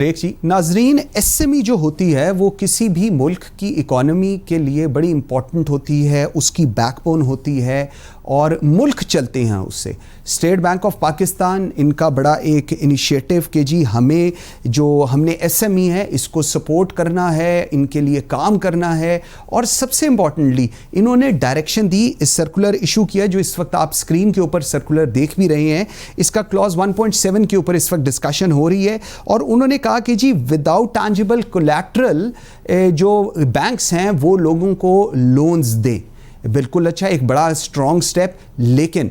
एक जी नाजरीन, एसएमई जो होती है वो किसी भी मुल्क की इकोनॉमी के लिए बड़ी इंपॉर्टेंट होती है, उसकी बैकबोन होती है और मुल्क चलते हैं उससे। स्टेट बैंक ऑफ पाकिस्तान इनका बड़ा एक इनिशिएटिव कि जी हमने एसएमई है इसको सपोर्ट करना है, इनके लिए काम करना है और सबसे इम्पॉर्टेंटली इन्होंने डायरेक्शन दी, इस सर्कुलर इशू किया जो इस वक्त आप स्क्रीन के ऊपर सर्कुलर देख भी रहे हैं। इसका क्लॉज 1.7 के ऊपर इस वक्त डिस्कशन हो रही है और उन्होंने कहा कि जी विदाउट टैंजिबल कोलैटरल जो बैंक्स हैं वो लोगों को लोन्स दें। बिल्कुल अच्छा, एक बड़ा स्ट्रॉन्ग स्टेप, लेकिन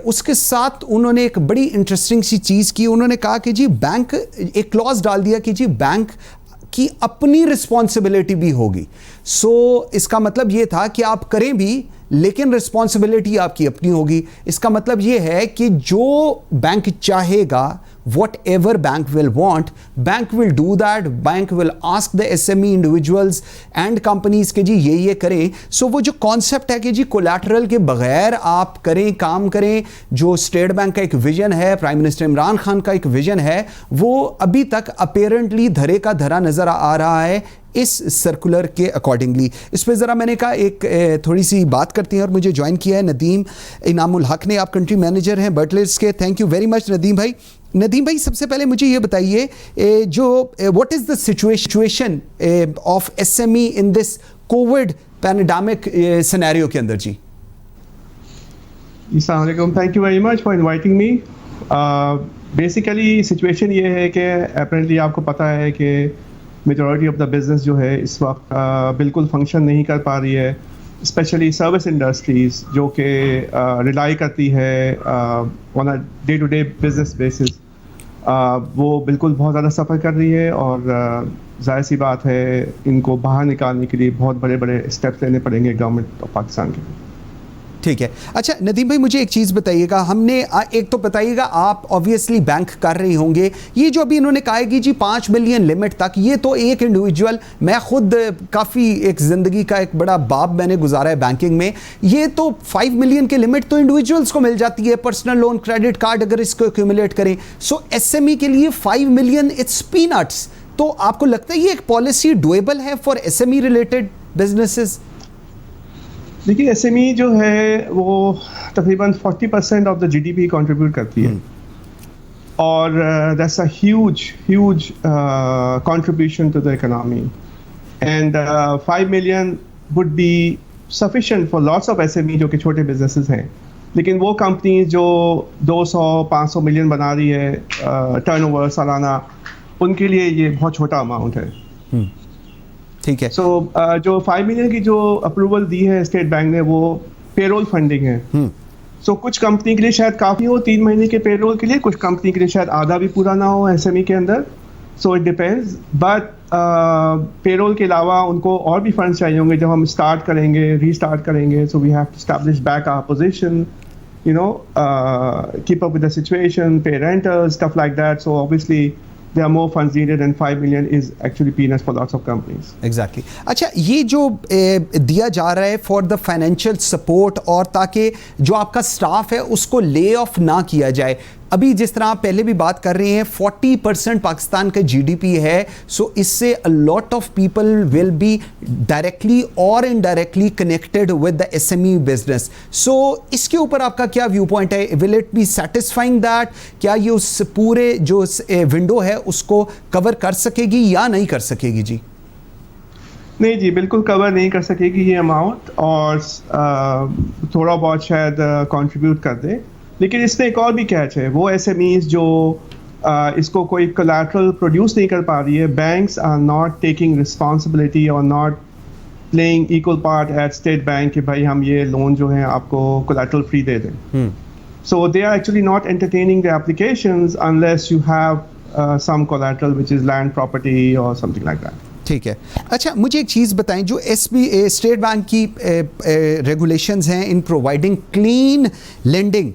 उसके साथ उन्होंने एक बड़ी इंटरेस्टिंग सी चीज़ की। उन्होंने कहा कि जी बैंक, एक क्लॉज डाल दिया कि जी बैंक की अपनी रिस्पॉन्सिबिलिटी भी होगी। इसका मतलब ये था कि आप करें भी लेकिन रिस्पॉन्सिबिलिटी आपकी अपनी होगी। इसका मतलब ये है कि जो बैंक चाहेगा, whatever bank will want, bank will do that. Bank will ask the SME individuals and companies के जी ये करें। वो जो कॉन्सेप्ट है कि जी कोलैटरल के बगैर आप करें, काम करें, जो स्टेट बैंक का एक विजन है, प्राइम मिनिस्टर इमरान खान का एक विजन है, वो अभी तक अपेरेंटली धरे का धरा नजर आ रहा है इस सर्कुलर के अकॉर्डिंगली। इस पर ज़रा मैंने कहा एक थोड़ी सी बात करती हैं और मुझे ज्वाइन किया है नदीम इनामुल हक ने। आप कंट्री मैनेजर हैं बर्टलेट्स के। Thank you very much Nadeem भाई। नदीम भाई, सबसे पहले मुझे ये बताइए what is the situation of SME in this Covid pandemic scenario के अंदर जी। अस्सलाम वालेकुम, thank you very much for inviting me. Basically situation ये है कि अपेरेंटली आपको पता है कि मेजॉरिटी ऑफ द बिजनेस जो है इस वक्त बिल्कुल फंक्शन नहीं कर पा रही है, स्पेशली सर्विस इंडस्ट्रीज़ जो कि रिलाई करती है on a day to day business basis, वो बिल्कुल बहुत ज़्यादा सफ़र कर रही है और जाहिर सी बात है इनको बाहर निकालने के लिए बहुत बड़े बड़े स्टेप्स लेने पड़ेंगे गवर्नमेंट ऑफ पाकिस्तान के। ठीक है, अच्छा नदीम भाई मुझे एक चीज़ बताइएगा, हमने एक तो बताइएगा आप ऑब्वियसली बैंक कर रहे होंगे, ये जो अभी इन्होंने कहा है कि जी 5 मिलियन लिमिट तक, ये तो एक इंडिविजुअल, मैं खुद काफ़ी एक ज़िंदगी का एक बड़ा बाब मैंने गुजारा है बैंकिंग में, ये तो 5 मिलियन की लिमिट तो इंडिविजुअल्स को मिल जाती है, पर्सनल लोन, क्रेडिट कार्ड अगर इसको एक्यूमुलेट करें। एसएमई के लिए 5 मिलियन इट्स पीनट्स। तो आपको लगता है ये एक पॉलिसी डुएबल है फॉर एसएमई रिलेटेड बिजनेसेस? देखिए, एसएमई जो है वो तकरीबन 40% ऑफ द जीडीपी कंट्रीब्यूट करती है और that's a huge contribution to the economy and 5 million would be sufficient for lots of SME जो कि छोटे बिजनेसेस हैं। लेकिन वो कंपनी जो 200-500 मिलियन बना रही है टर्नओवर सालाना, उनके लिए ये बहुत छोटा अमाउंट है। ठीक है। जो 5 मिलियन की जो अप्रूवल दी है स्टेट बैंक ने वो पेरोल फंडिंग है। कुछ कंपनी के लिए शायद काफ़ी हो 3 महीने के पेरोल के लिए, कुछ कंपनी के लिए शायद आधा भी पूरा ना हो एसएमई के अंदर। इट डिपेंड्स, बट पेरोल के अलावा उनको और भी फंड्स चाहिए होंगे जब हम स्टार्ट करेंगे, रीस्टार्ट करेंगे। So we have to establish back our position, keep up with the situation, pay rentals, stuff like that. So obviously there are more funds needed and 5 million is actually peanuts for lots of companies. Exactly. अच्छा, ये जो दिया जा रहा है for the financial support और ताकि जो आपका स्टाफ है उसको ले ऑफ ना किया जाए, अभी जिस तरह आप पहले भी बात कर रहे हैं 40% पाकिस्तान का जीडीपी है, इससे a lot of people will be directly और indirectly connected with the SME business. इसके ऊपर आपका क्या व्यू पॉइंट है? Will it be satisfying that? क्या ये उस पूरे जो विंडो है उसको कवर कर सकेगी या नहीं कर सकेगी जी? नहीं जी, बिल्कुल कवर नहीं कर सकेगी ये अमाउंट, और थोड़ा बहुत शायद कंट्रीब्यूट कर दे। लेकिन इसमें एक और भी कैच है, वो एसएमईज जो इसको कोई कोलैटरल प्रोड्यूस नहीं कर पा रही है, banks are not taking responsibility और not playing equal part at state bank कि भाई हम ये लोन जो है आपको कोलैटरल फ्री दे दें। So they are actually not entertaining the applications unless you have some collateral which is land property और समथिंग लाइक दैट। ठीक है। अच्छा, मुझे एक चीज़ बताएं, जो स्टेट बैंक की रेगुलेशंस हैं in providing clean lending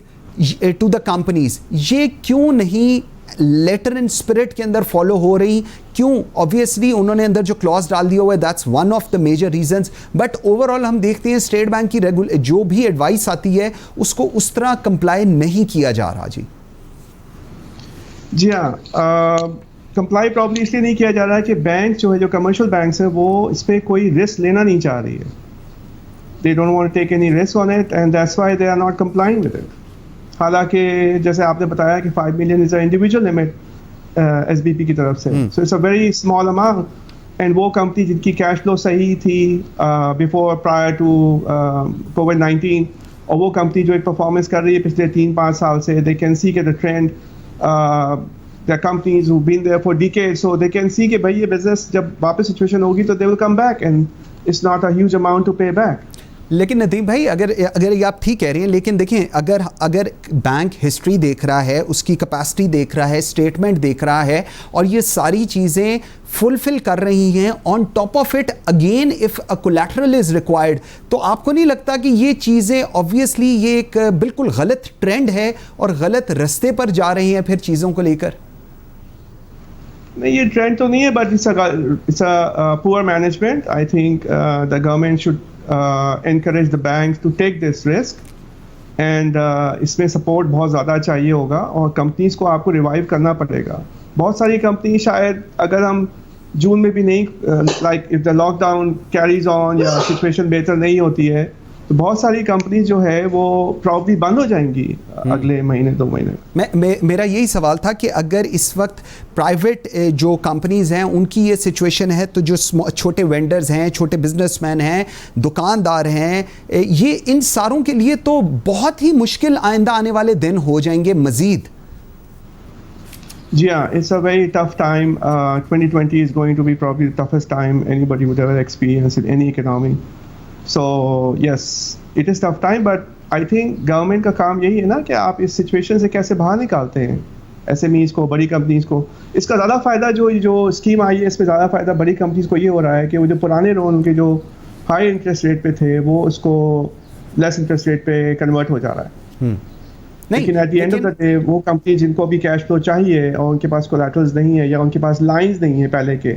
to the companies, ये क्यों नहीं लेटर एंड स्पिरिट के अंदर फॉलो हो रही? क्यों? ऑब्वियसली उन्होंने अंदर जो क्लॉज डाल दिया हुआ है, that's one of the major reasons, but overall हम देखते हैं स्टेट बैंक की जो भी एडवाइस आती है उसको उस तरह कंप्लाई नहीं किया जा रहा जी। जी हाँ, कंप्लाई प्रॉब्ली इसलिए नहीं किया जा रहा है कि बैंक जो है, जो कमर्शियल बैंक्स है, वो इस पर कोई रिस्क लेना नहीं चाह रही है. They don't want to take any risk on it and that's why they are not complying with it. हालांकि जैसे आपने बताया कि 5 million is an individual limit SBP की तरफ से. So it's a very small amount and वो company जिनकी कैश फ्लो सही थी before prior to COVID-19 और वो कंपनी जो एक परफॉर्मेंस कर रही है पिछले 3-5 साल से, they can see the trend. There are companies who've been there for decades, so they can see कि भाई ये business जब वापस सिचुएशन होगी तो they will come back and it's not a huge amount to pay back. लेकिन नदीम भाई, अगर ये आप ठीक कह रहे हैं, लेकिन देखें अगर बैंक हिस्ट्री देख रहा है, उसकी कैपेसिटी देख रहा है, स्टेटमेंट देख रहा है और ये सारी चीज़ें फुलफिल कर रही हैं, on top of it again if a collateral is required, तो आपको नहीं लगता कि ये चीज़ें ऑब्वियसली ये एक बिल्कुल गलत ट्रेंड है और गलत रास्ते पर जा रही हैं फिर चीज़ों को लेकर? नहीं, ये ट्रेंड तो नहीं है, but it's a poor management. I think the government should encourage the banks to take this risk and इसमें सपोर्ट बहुत ज़्यादा चाहिए होगा और कंपनीज को आपको रिवाइव करना पड़ेगा. बहुत सारी कंपनी शायद अगर हम जून में भी नहीं, like if the lockdown carries on या सिचुएशन बेहतर नहीं होती है, तो बहुत सारी कंपनीज जो है वो प्रॉब्ली बंद हो जाएंगी अगले महीने 2 महीने. मेरा यही सवाल था कि अगर इस वक्त प्राइवेट जो कंपनीज हैं उनकी ये सिचुएशन है, तो जो छोटे वेंडर्स हैं, छोटे बिजनेसमैन हैं, दुकानदार हैं, ये इन सारों के लिए तो बहुत ही मुश्किल आइंदा आने वाले दिन हो जाएंगे मजीद. जी हाँ, it's a very tough time. 2020 is going to be probably the toughest time anybody would ever experience in any economy. So yes, it is tough time, but I think government का काम यही है ना कि आप इस सिचुएशन से कैसे बाहर निकालते हैं SMEs को, बड़ी कंपनीज को. इसका ज़्यादा फ़ायदा जो स्कीम आई है, इसमें ज़्यादा फ़ायदा बड़ी कंपनीज को ये हो रहा है कि वो जो पुराने लोन उनके जो हाई इंटरेस्ट रेट पे थे वो उसको लेस इंटरेस्ट रेट पे कन्वर्ट हो जा रहा है. लेकिन eight the end of the day वो कंपनी जिनको भी कैश फ्लो चाहिए और उनके पास कोलैटरल्स नहीं है या उनके पास लाइंस नहीं है पहले के,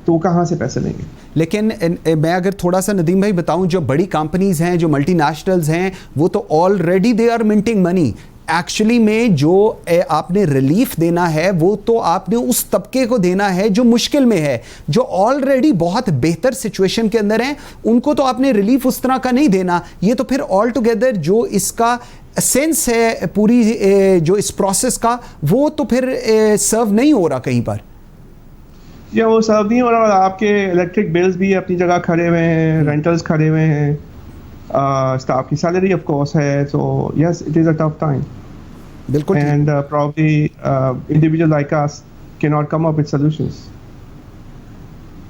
तो वो कहाँ से पैसे लेंगे. लेकिन मैं अगर थोड़ा सा नदीम भाई बताऊं, जो बड़ी कंपनीज हैं, जो मल्टीनेशनल्स हैं, वो तो already they are minting money. Actually में जो आपने रिलीफ देना है वो तो आपने उस तबके को देना है जो मुश्किल में है, जो ऑलरेडी बहुत बेहतर सिचुएशन के अंदर हैं, उनको तो आपने रिलीफ उस तरह का नहीं देना. ये तो फिर ऑल टुगेदर जो इसका सेंस है पूरी जो इस प्रोसेस का, वो तो फिर सर्व नहीं हो रहा कहीं पर. या वो सर्व नहीं हो रहा. आपके इलेक्ट्रिक बिल्स भी अपनी जगह खड़े हुए हैं, रेंटल्स खड़े हुए हैं, स्टाफ की सैलरी ऑफ कोर्स है. So yes, it is a tough time. बिल्कुल. And probably individual like us can not come up with solutions.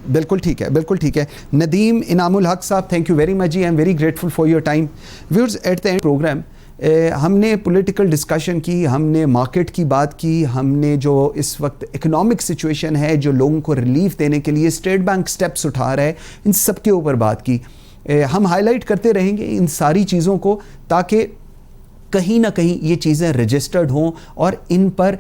बिल्कुल ठीक है, बिल्कुल ठीक है. नदीम इनामुल हक साहब, thank you very much ji. I am very grateful for your time. Viewers, at the end program हमने political discussion की, हमने मार्केट की बात की, हमने जो इस वक्त इकोनॉमिक सिचुएशन है, जो लोगों को रिलीफ देने के लिए स्टेट बैंक स्टेप्स उठा रहा है, इन सब के ऊपर बात की. हम हाईलाइट करते रहेंगे इन सारी चीज़ों को ताकि कहीं ना कहीं ये चीज़ें रजिस्टर्ड हों और इन पर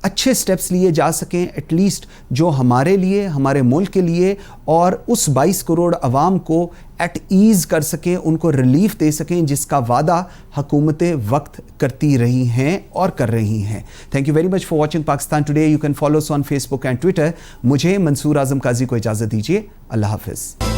अच्छे स्टेप्स लिए जा सकें, एटलीस्ट जो हमारे लिए, हमारे मुल्क के लिए और उस 22 करोड़ अवाम को एट ईज़ कर सकें, उनको रिलीफ दे सकें जिसका वादा हुकूमतें वक्त करती रही हैं और कर रही हैं. Thank you very much for watching Pakistan today. You can follow us on Facebook and Twitter. मुझे मंसूर आजम काजी को इजाज़त दीजिए. अल्लाह हाफिज़.